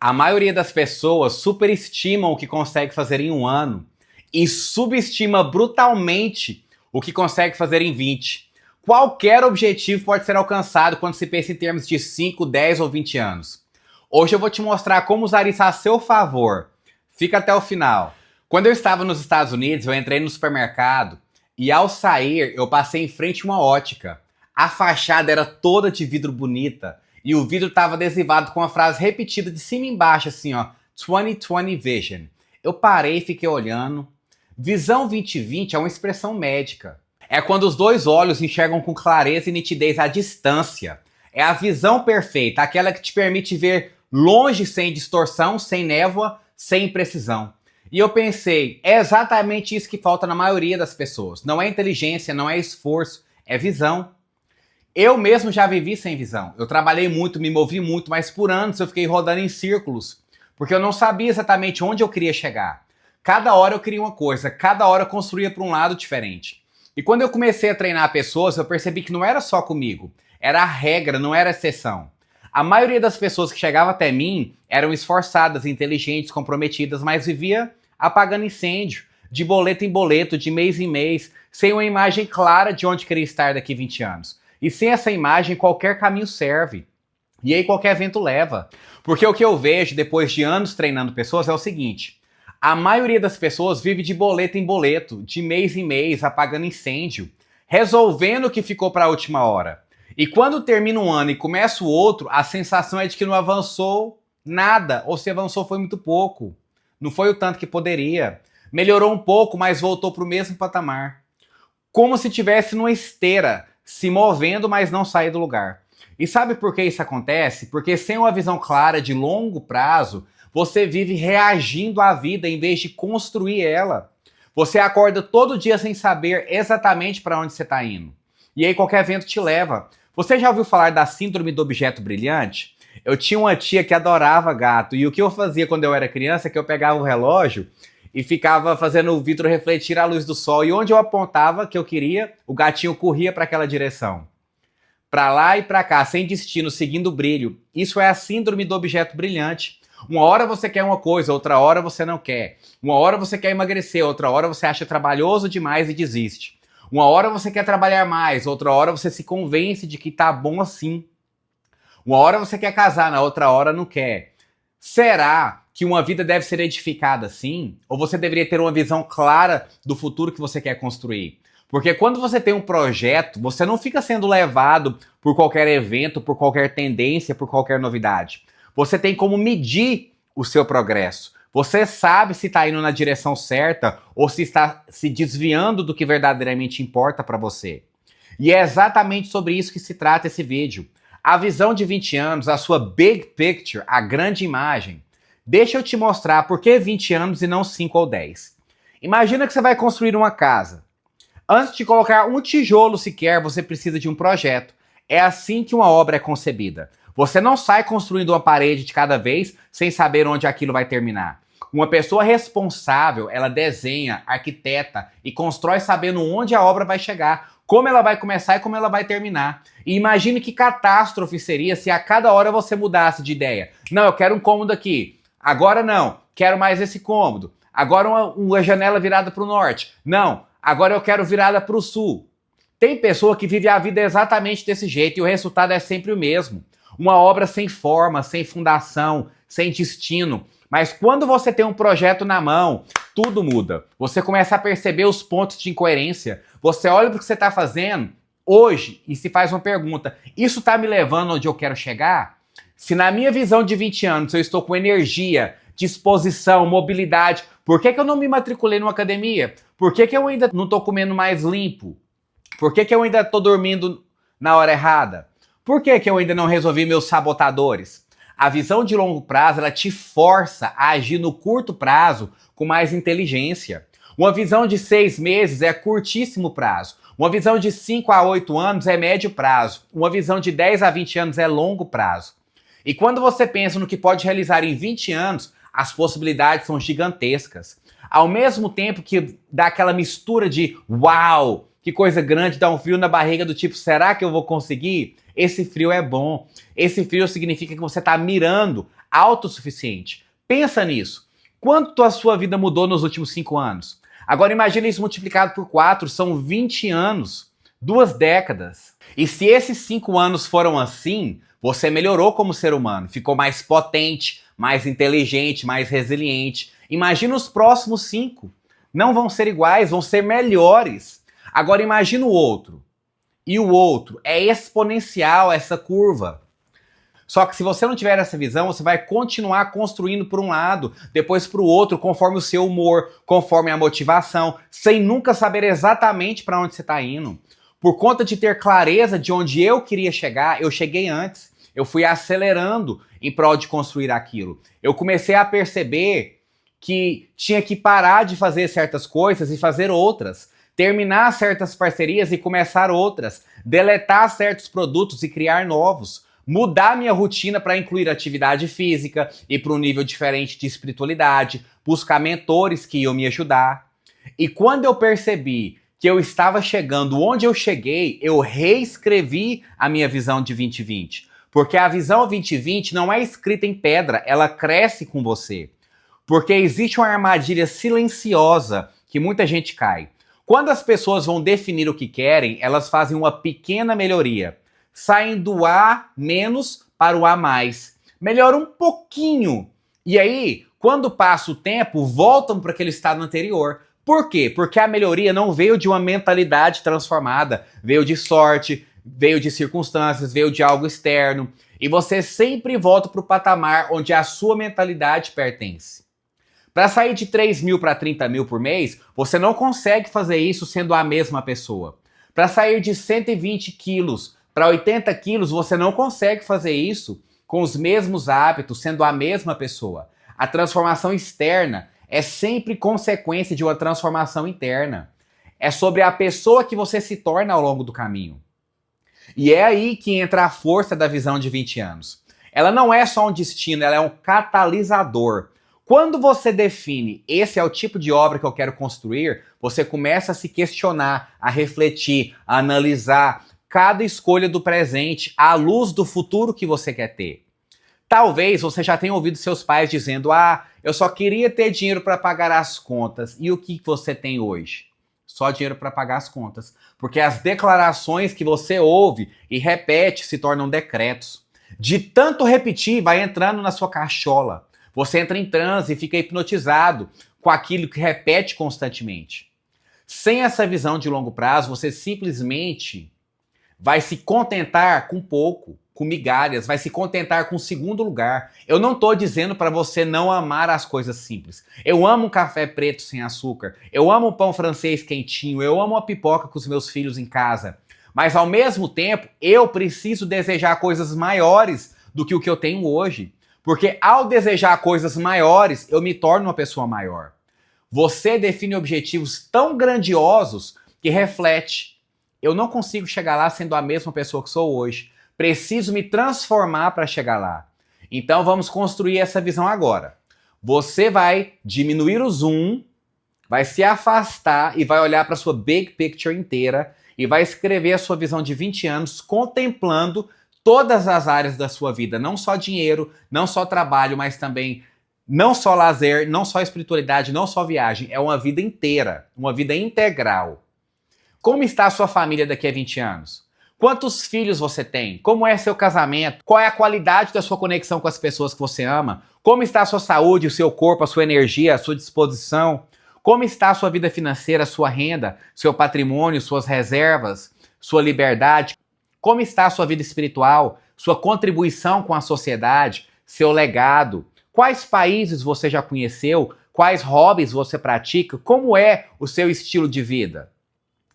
A maioria das pessoas superestimam o que consegue fazer em um ano e subestima brutalmente o que consegue fazer em 20. Qualquer objetivo pode ser alcançado quando se pensa em termos de 5, 10 ou 20 anos. Hoje eu vou te mostrar como usar isso a seu favor. Fica até o final. Quando eu estava nos Estados Unidos, eu entrei no supermercado e ao sair eu passei em frente a uma ótica. A fachada era toda de vidro bonita e o vidro estava adesivado com a frase repetida de cima e embaixo assim, ó, 2020 Vision. Eu parei e fiquei olhando. Visão 2020 é uma expressão médica. É quando os dois olhos enxergam com clareza e nitidez à distância. É a visão perfeita, aquela que te permite ver longe sem distorção, sem névoa, sem imprecisão. E eu pensei, é exatamente isso que falta na maioria das pessoas. Não é inteligência, não é esforço, é visão. Eu mesmo já vivi sem visão. Eu trabalhei muito, me movi muito, mas por anos eu fiquei rodando em círculos, porque eu não sabia exatamente onde eu queria chegar. Cada hora eu queria uma coisa, cada hora eu construía para um lado diferente. E quando eu comecei a treinar pessoas, eu percebi que não era só comigo, era a regra, não era a exceção. A maioria das pessoas que chegavam até mim eram esforçadas, inteligentes, comprometidas, mas vivia apagando incêndio, de boleto em boleto, de mês em mês, sem uma imagem clara de onde queria estar daqui 20 anos. E sem essa imagem, qualquer caminho serve. E aí qualquer vento leva. Porque o que eu vejo depois de anos treinando pessoas é o seguinte: a maioria das pessoas vive de boleto em boleto, de mês em mês, apagando incêndio, resolvendo o que ficou para a última hora. E quando termina um ano e começa o outro, a sensação é de que não avançou nada, ou se avançou foi muito pouco. Não foi o tanto que poderia. Melhorou um pouco, mas voltou para o mesmo patamar. Como se estivesse numa esteira, se movendo, mas não sair do lugar. E sabe por que isso acontece? Porque sem uma visão clara de longo prazo, você vive reagindo à vida em vez de construir ela. Você acorda todo dia sem saber exatamente para onde você está indo. E aí qualquer vento te leva. Você já ouviu falar da síndrome do objeto brilhante? Eu tinha uma tia que adorava gato, e o que eu fazia quando eu era criança é que eu pegava o relógio e ficava fazendo o vidro refletir a luz do sol. E onde eu apontava que eu queria, o gatinho corria para aquela direção. Para lá e para cá, sem destino, seguindo o brilho. Isso é a síndrome do objeto brilhante. Uma hora você quer uma coisa, outra hora você não quer. Uma hora você quer emagrecer, outra hora você acha trabalhoso demais e desiste. Uma hora você quer trabalhar mais, outra hora você se convence de que tá bom assim. Uma hora você quer casar, na outra hora não quer. Será que uma vida deve ser edificada assim? Ou você deveria ter uma visão clara do futuro que você quer construir? Porque quando você tem um projeto, você não fica sendo levado por qualquer evento, por qualquer tendência, por qualquer novidade. Você tem como medir o seu progresso. Você sabe se está indo na direção certa ou se está se desviando do que verdadeiramente importa para você. E é exatamente sobre isso que se trata esse vídeo. A visão de 20 anos, a sua big picture, a grande imagem. Deixa eu te mostrar por que 20 anos e não 5 ou 10. Imagina que você vai construir uma casa. Antes de colocar um tijolo sequer, você precisa de um projeto. É assim que uma obra é concebida. Você não sai construindo uma parede de cada vez sem saber onde aquilo vai terminar. Uma pessoa responsável, ela desenha, arquiteta e constrói sabendo onde a obra vai chegar, como ela vai começar e como ela vai terminar. E imagine que catástrofe seria se a cada hora você mudasse de ideia. Não, eu quero um cômodo aqui. Agora não, quero mais esse cômodo. Agora uma janela virada para o norte. Não, agora eu quero virada para o sul. Tem pessoa que vive a vida exatamente desse jeito e o resultado é sempre o mesmo. Uma obra sem forma, sem fundação, sem destino. Mas quando você tem um projeto na mão, tudo muda. Você começa a perceber os pontos de incoerência. Você olha para o que você está fazendo hoje e se faz uma pergunta: isso está me levando onde eu quero chegar? Se na minha visão de 20 anos eu estou com energia, disposição, mobilidade, por que eu não me matriculei numa academia? Por que eu ainda não estou comendo mais limpo? Por que eu ainda estou dormindo na hora errada? Por que eu ainda não resolvi meus sabotadores? A visão de longo prazo, ela te força a agir no curto prazo com mais inteligência. Uma visão de 6 meses é curtíssimo prazo. Uma visão de 5 a 8 anos é médio prazo. Uma visão de 10 a 20 anos é longo prazo. E quando você pensa no que pode realizar em 20 anos, as possibilidades são gigantescas. Ao mesmo tempo que dá aquela mistura de uau, que coisa grande, dá um frio na barriga do tipo, será que eu vou conseguir? Esse frio é bom. Esse frio significa que você está mirando autossuficiente. Pensa nisso. Quanto a sua vida mudou nos últimos 5 anos? Agora imagine isso multiplicado por 4, são 20 anos, 2 décadas. E se esses 5 anos foram assim, você melhorou como ser humano, ficou mais potente, mais inteligente, mais resiliente. Imagina os próximos 5. Não vão ser iguais, vão ser melhores. Agora imagina o outro. E o outro é exponencial essa curva. Só que se você não tiver essa visão, você vai continuar construindo por um lado, depois para o outro, conforme o seu humor, conforme a motivação, sem nunca saber exatamente para onde você está indo. Por conta de ter clareza de onde eu queria chegar, eu cheguei antes. Eu fui acelerando em prol de construir aquilo. Eu comecei a perceber que tinha que parar de fazer certas coisas e fazer outras. Terminar certas parcerias e começar outras. Deletar certos produtos e criar novos. Mudar minha rotina para incluir atividade física e para um nível diferente de espiritualidade. Buscar mentores que iam me ajudar. E quando eu percebi que eu estava chegando onde eu cheguei, eu reescrevi a minha visão de 2020. Porque a visão 2020 não é escrita em pedra, ela cresce com você. Porque existe uma armadilha silenciosa que muita gente cai. Quando as pessoas vão definir o que querem, elas fazem uma pequena melhoria. Saem do A menos para o A mais. Melhora um pouquinho. E aí, quando passa o tempo, voltam para aquele estado anterior. Por quê? Porque a melhoria não veio de uma mentalidade transformada. Veio de sorte, veio de circunstâncias, veio de algo externo. E você sempre volta para o patamar onde a sua mentalidade pertence. Para sair de 3 mil para 30 mil por mês, você não consegue fazer isso sendo a mesma pessoa. Para sair de 120 quilos para 80 quilos, você não consegue fazer isso com os mesmos hábitos, sendo a mesma pessoa. A transformação externa é sempre consequência de uma transformação interna. É sobre a pessoa que você se torna ao longo do caminho. E é aí que entra a força da visão de 20 anos. Ela não é só um destino, ela é um catalisador. Quando você define, esse é o tipo de obra que eu quero construir, você começa a se questionar, a refletir, a analisar cada escolha do presente à luz do futuro que você quer ter. Talvez você já tenha ouvido seus pais dizendo: ah, eu só queria ter dinheiro para pagar as contas. E o que você tem hoje? Só dinheiro para pagar as contas. Porque as declarações que você ouve e repete se tornam decretos. De tanto repetir, vai entrando na sua cachola. Você entra em transe e fica hipnotizado com aquilo que repete constantemente. Sem essa visão de longo prazo, você simplesmente vai se contentar com pouco, com migalhas, vai se contentar com o segundo lugar. Eu não estou dizendo para você não amar as coisas simples. Eu amo um café preto sem açúcar, eu amo um pão francês quentinho, eu amo uma pipoca com os meus filhos em casa. Mas ao mesmo tempo, eu preciso desejar coisas maiores do que o que eu tenho hoje. Porque ao desejar coisas maiores, eu me torno uma pessoa maior. Você define objetivos tão grandiosos que reflete: eu não consigo chegar lá sendo a mesma pessoa que sou hoje. Preciso me transformar para chegar lá. Então vamos construir essa visão agora. Você vai diminuir o zoom, vai se afastar e vai olhar para a sua big picture inteira e vai escrever a sua visão de 20 anos contemplando todas as áreas da sua vida. Não só dinheiro, não só trabalho, mas também não só lazer, não só espiritualidade, não só viagem. É uma vida inteira, uma vida integral. Como está a sua família daqui a 20 anos? Quantos filhos você tem? Como é seu casamento? Qual é a qualidade da sua conexão com as pessoas que você ama? Como está a sua saúde, o seu corpo, a sua energia, a sua disposição? Como está a sua vida financeira, a sua renda, seu patrimônio, suas reservas, sua liberdade? Como está a sua vida espiritual, sua contribuição com a sociedade, seu legado? Quais países você já conheceu? Quais hobbies você pratica? Como é o seu estilo de vida?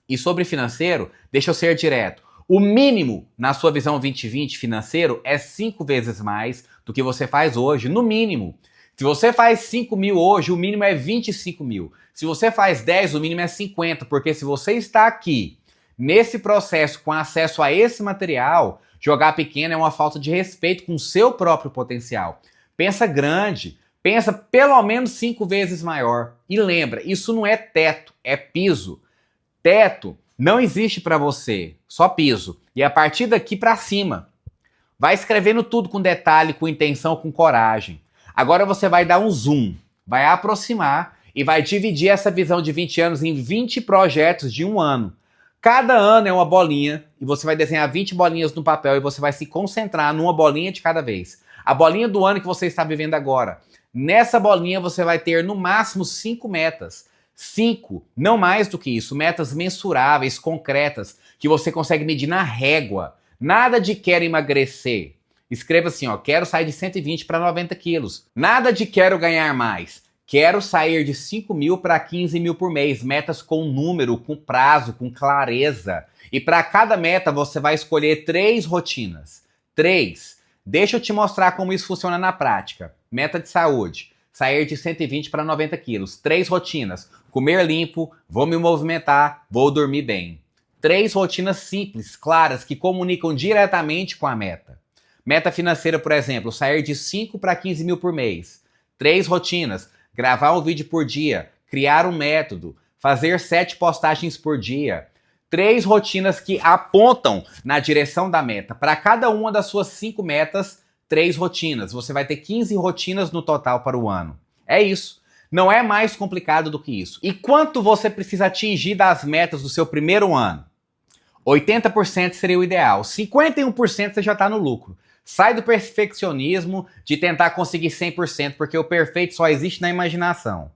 E sobre financeiro, deixa eu ser direto. O mínimo na sua visão 2020 financeiro é 5 vezes mais do que você faz hoje, no mínimo. Se você faz 5 mil hoje, o mínimo é 25 mil. Se você faz 10, o mínimo é 50, porque se você está aqui, nesse processo, com acesso a esse material, jogar pequeno é uma falta de respeito com o seu próprio potencial. Pensa grande, pensa pelo menos 5 vezes maior. E lembra, isso não é teto, é piso. Teto não existe para você, só piso. E a partir daqui para cima. Vai escrevendo tudo com detalhe, com intenção, com coragem. Agora você vai dar um zoom, vai aproximar e vai dividir essa visão de 20 anos em 20 projetos de um ano. Cada ano é uma bolinha e você vai desenhar 20 bolinhas no papel e você vai se concentrar numa bolinha de cada vez. A bolinha do ano que você está vivendo agora. Nessa bolinha você vai ter no máximo 5 metas. 5, não mais do que isso, metas mensuráveis, concretas, que você consegue medir na régua. Nada de quero emagrecer. Escreva assim, ó, quero sair de 120 para 90 quilos. Nada de quero ganhar mais. Quero sair de 5 mil para 15 mil por mês. Metas com número, com prazo, com clareza. E para cada meta você vai escolher 3 rotinas. 3. Deixa eu te mostrar como isso funciona na prática. Meta de saúde. Sair de 120 para 90 quilos. 3 rotinas. Comer limpo, vou me movimentar, vou dormir bem. 3 rotinas simples, claras, que comunicam diretamente com a meta. Meta financeira, por exemplo, sair de 5 para 15 mil por mês. 3 rotinas. Gravar um vídeo por dia, criar um método, fazer 7 postagens por dia. 3 rotinas que apontam na direção da meta. Para cada uma das suas 5 metas, 3 rotinas. Você vai ter 15 rotinas no total para o ano. É isso. Não é mais complicado do que isso. E quanto você precisa atingir das metas do seu primeiro ano? 80% seria o ideal. 51% você já está no lucro. Sai do perfeccionismo de tentar conseguir 100%, porque o perfeito só existe na imaginação.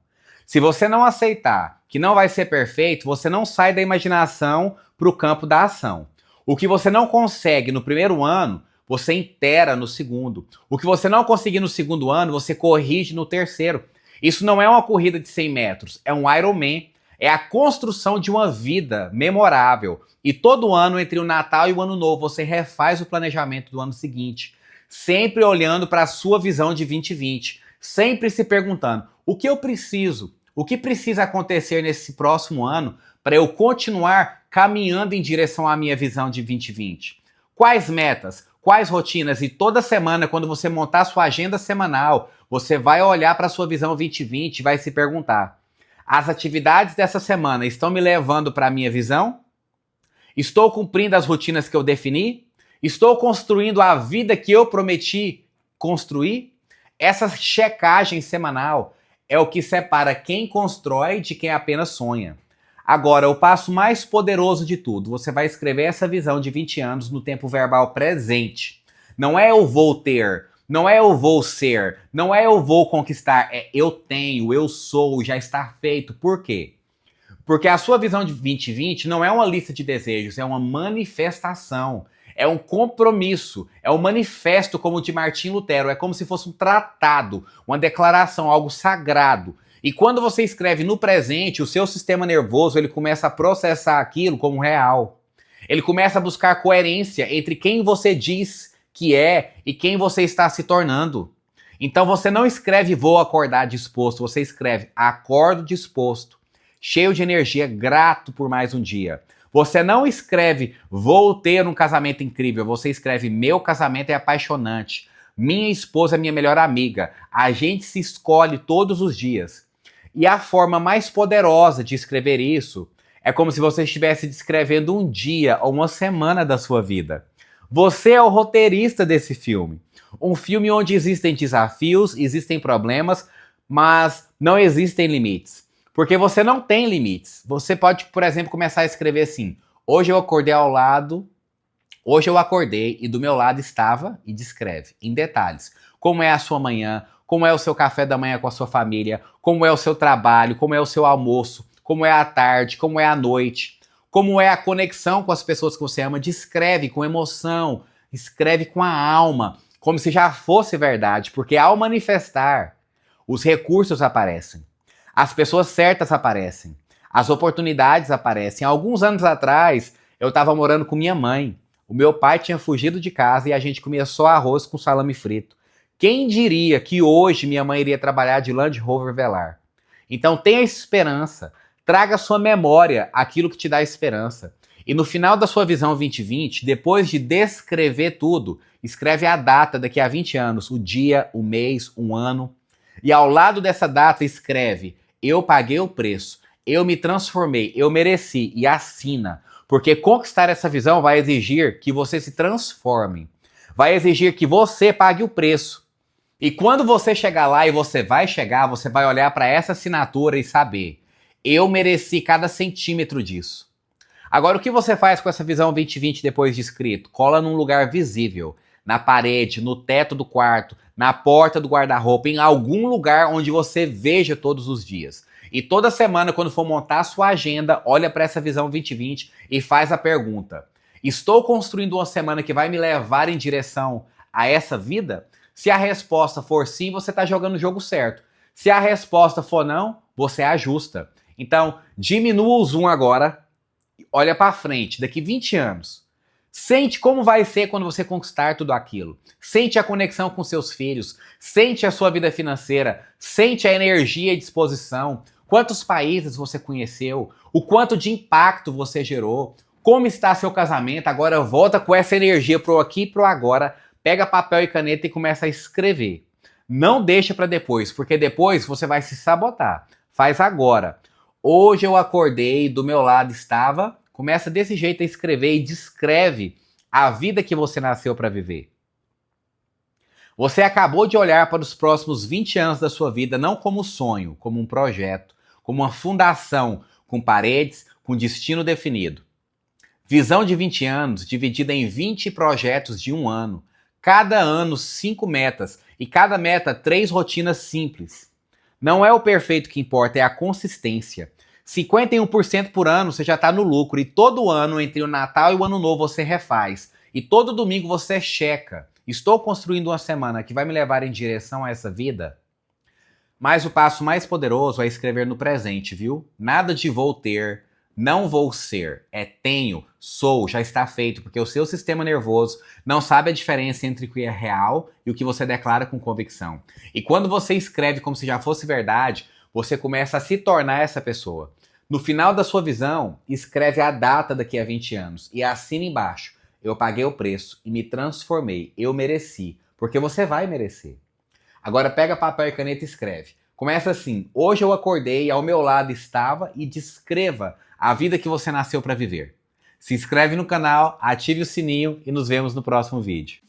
Se você não aceitar que não vai ser perfeito, você não sai da imaginação para o campo da ação. O que você não consegue no primeiro ano, você intera no segundo. O que você não conseguir no segundo ano, você corrige no terceiro. Isso não é uma corrida de 100 metros, é um Ironman. É a construção de uma vida memorável. E todo ano, entre o Natal e o Ano Novo, você refaz o planejamento do ano seguinte. Sempre olhando para a sua visão de 2020. Sempre se perguntando, o que eu preciso? O que precisa acontecer nesse próximo ano para eu continuar caminhando em direção à minha visão de 2020? Quais metas? Quais rotinas? E toda semana, quando você montar sua agenda semanal, você vai olhar para a sua visão 2020 e vai se perguntar, as atividades dessa semana estão me levando para a minha visão? Estou cumprindo as rotinas que eu defini? Estou construindo a vida que eu prometi construir? Essa checagem semanal é o que separa quem constrói de quem apenas sonha. Agora, o passo mais poderoso de tudo, você vai escrever essa visão de 20 anos no tempo verbal presente. Não é eu vou ter, não é eu vou ser, não é eu vou conquistar, é eu tenho, eu sou, já está feito. Por quê? Porque a sua visão de 2020 não é uma lista de desejos, é uma manifestação, é um compromisso, é um manifesto como o de Martim Lutero, é como se fosse um tratado, uma declaração, algo sagrado. E quando você escreve no presente, o seu sistema nervoso ele começa a processar aquilo como real. Ele começa a buscar coerência entre quem você diz que é e quem você está se tornando. Então você não escreve vou acordar disposto, você escreve acordo disposto, cheio de energia, grato por mais um dia. Você não escreve vou ter um casamento incrível, você escreve meu casamento é apaixonante, minha esposa é minha melhor amiga, a gente se escolhe todos os dias. E a forma mais poderosa de escrever isso é como se você estivesse descrevendo um dia ou uma semana da sua vida. Você é o roteirista desse filme. Um filme onde existem desafios, existem problemas, mas não existem limites. Porque você não tem limites. Você pode, por exemplo, começar a escrever assim: hoje eu acordei e do meu lado estava, e descreve em detalhes como é a sua manhã, como é o seu café da manhã com a sua família, como é o seu trabalho, como é o seu almoço, como é a tarde, como é a noite, como é a conexão com as pessoas que você ama. Descreve com emoção, escreve com a alma, como se já fosse verdade, porque ao manifestar, os recursos aparecem, as pessoas certas aparecem, as oportunidades aparecem. Alguns anos atrás, eu estava morando com minha mãe. O meu pai tinha fugido de casa e a gente comia só arroz com salame frito. Quem diria que hoje minha mãe iria trabalhar de Land Rover Velar? Então tenha esperança, traga à sua memória aquilo que te dá esperança. E no final da sua visão 2020, depois de descrever tudo, escreve a data daqui a 20 anos, o dia, o mês, um ano. E ao lado dessa data escreve, eu paguei o preço, eu me transformei, eu mereci, e assina. Porque conquistar essa visão vai exigir que você se transforme. vai exigir que você pague o preço. E quando você chegar lá, e você vai chegar, você vai olhar para essa assinatura e saber: eu mereci cada centímetro disso. Agora, o que você faz com essa visão 2020 depois de escrito? Cola num lugar visível, na parede, no teto do quarto, na porta do guarda-roupa, em algum lugar onde você veja todos os dias. E toda semana, quando for montar a sua agenda, olha para essa visão 2020 e faz a pergunta: estou construindo uma semana que vai me levar em direção a essa vida? Se a resposta for sim, você está jogando o jogo certo. Se a resposta for não, você ajusta. Então, diminua o zoom agora, olha para frente, daqui 20 anos. Sente como vai ser quando você conquistar tudo aquilo. Sente a conexão com seus filhos, sente a sua vida financeira, sente a energia e disposição, quantos países você conheceu, o quanto de impacto você gerou, como está seu casamento. Agora volta com essa energia pro aqui e pro agora, pega papel e caneta e começa a escrever. Não deixa para depois, porque depois você vai se sabotar. Faz agora. Hoje eu acordei, do meu lado estava. Começa desse jeito a escrever e descreve a vida que você nasceu para viver. Você acabou de olhar para os próximos 20 anos da sua vida não como sonho, como um projeto, como uma fundação com paredes, com destino definido. Visão de 20 anos dividida em 20 projetos de um ano. Cada ano 5 metas e cada meta 3 rotinas simples. Não é o perfeito que importa, é a consistência. 51% por ano você já está no lucro e todo ano, entre o Natal e o Ano Novo, você refaz. E todo domingo você checa. Estou construindo uma semana que vai me levar em direção a essa vida? Mas o passo mais poderoso é escrever no presente, viu? Nada de vou ter, não vou ser. É tenho, sou, já está feito, porque o seu sistema nervoso não sabe a diferença entre o que é real e o que você declara com convicção. E quando você escreve como se já fosse verdade, você começa a se tornar essa pessoa. No final da sua visão, escreve a data daqui a 20 anos e assina embaixo: eu paguei o preço e me transformei, eu mereci, porque você vai merecer. Agora pega papel e caneta e escreve. Começa assim: hoje eu acordei, ao meu lado estava, e descreva a vida que você nasceu para viver. Se inscreve no canal, ative o sininho e nos vemos no próximo vídeo.